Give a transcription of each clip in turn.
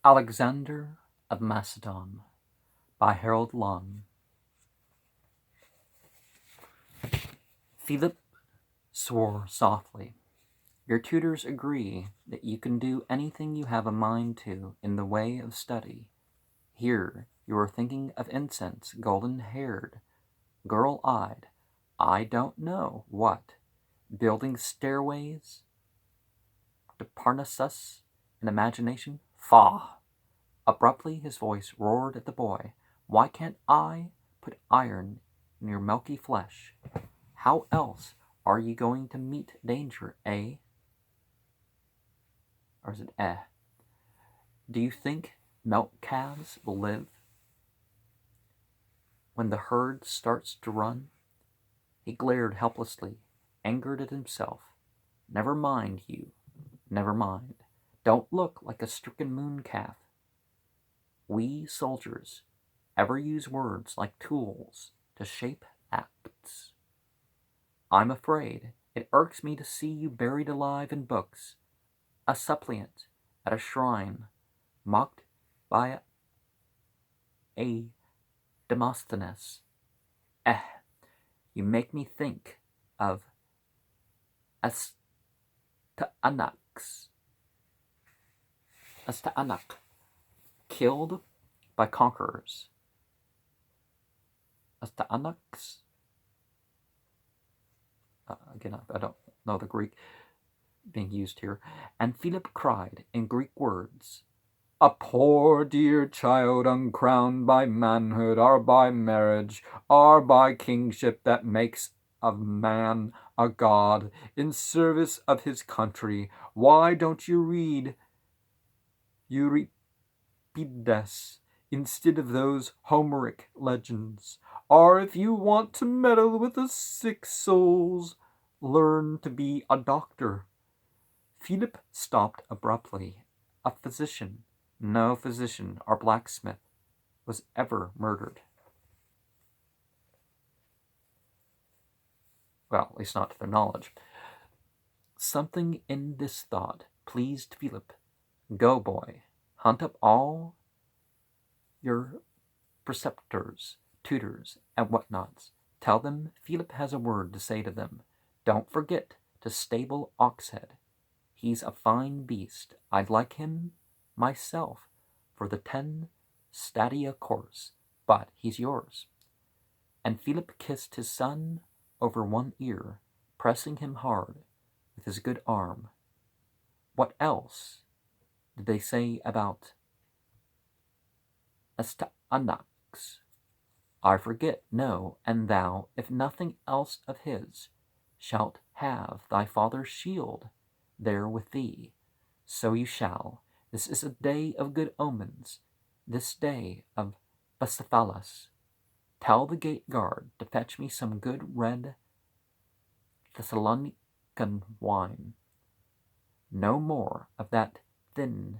Alexander of Macedon by Harold Lunn. Philip swore softly. Your tutors agree that you can do anything you have a mind to in the way of study. Here you are thinking of incense, golden-haired, girl-eyed, I don't know what, building stairways to Parnassus in imagination? Faugh! Abruptly his voice roared at the boy. Why can't I put iron in your milky flesh? How else are you going to meet danger, eh? Or is it eh? Do you think milk calves will live when the herd starts to run? He glared helplessly, angered at himself. Never mind, you. Never mind. Don't look like a stricken moon calf. We soldiers ever use words like tools to shape acts. I'm afraid it irks me to see you buried alive in books, a suppliant at a shrine, mocked by a Demosthenes. Eh, you make me think of Astaanak, killed by conquerors. Astaanax? Again, I don't know the Greek being used here. And Philip cried in Greek words, a poor dear child uncrowned by manhood or by marriage or by kingship that makes of man a god in service of his country. Why don't you read Euripides instead of those Homeric legends? Or if you want to meddle with the sick souls, learn to be a doctor. Philip stopped abruptly. A physician, no physician or blacksmith, was ever murdered. Well, at least not to their knowledge. Something in this thought pleased Philip. Go, boy, hunt up all your preceptors, tutors, and whatnots. Tell them Philip has a word to say to them. Don't forget to stable Oxhead. He's a fine beast. I'd like him myself for the 10 stadia course, but he's yours. And Philip kissed his son over one ear, pressing him hard with his good arm. What else did they say about Astaanax? I forget, no, and thou, if nothing else of his, shalt have thy father's shield there with thee. So you shall. This is a day of good omens, this day of Bucephalus. Tell the gate guard to fetch me some good red Thessalonican wine. No more of that thin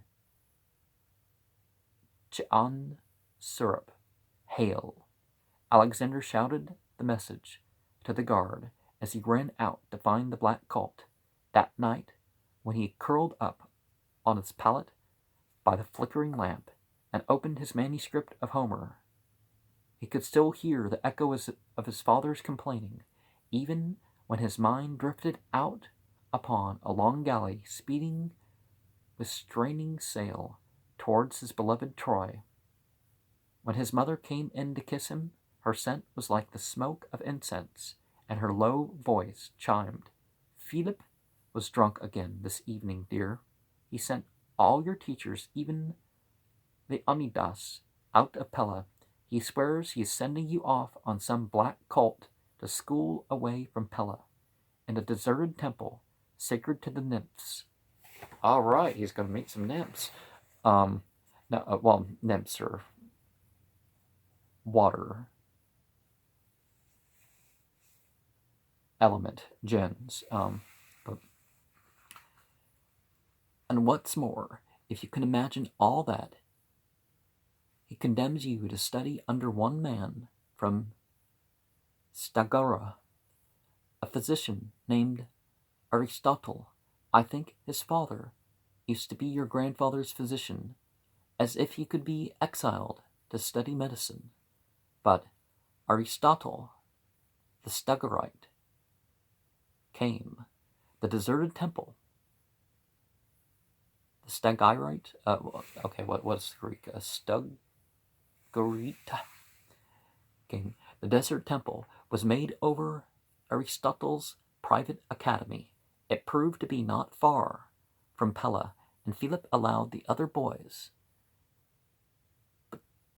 Chian syrup. Hail! Alexander shouted the message to the guard as he ran out to find the black colt. That night, when he curled up on his pallet by the flickering lamp and opened his manuscript of Homer, he could still hear the echo of his father's complaining, even when his mind drifted out upon a long galley speeding with straining sail towards his beloved Troy. When his mother came in to kiss him, her scent was like the smoke of incense, and her low voice chimed, Philip was drunk again this evening, dear. He sent all your teachers, even Leonidas, out of Pella. He swears he is sending you off on some black colt to school away from Pella, in a deserted temple sacred to the nymphs. All right, he's going to meet some nymphs. Nymphs are water element gens. And what's more, if you can imagine all that, he condemns you to study under one man from Stagora, a physician named Aristotle. I think his father used to be your grandfather's physician, as if he could be exiled to study medicine. But Aristotle, the Stagirite, came. The deserted temple. The Stagirite? Okay, what's the Greek? A Stagirite came. The desert temple was made over Aristotle's private academy. It proved to be not far from Pella, and Philip allowed the other boys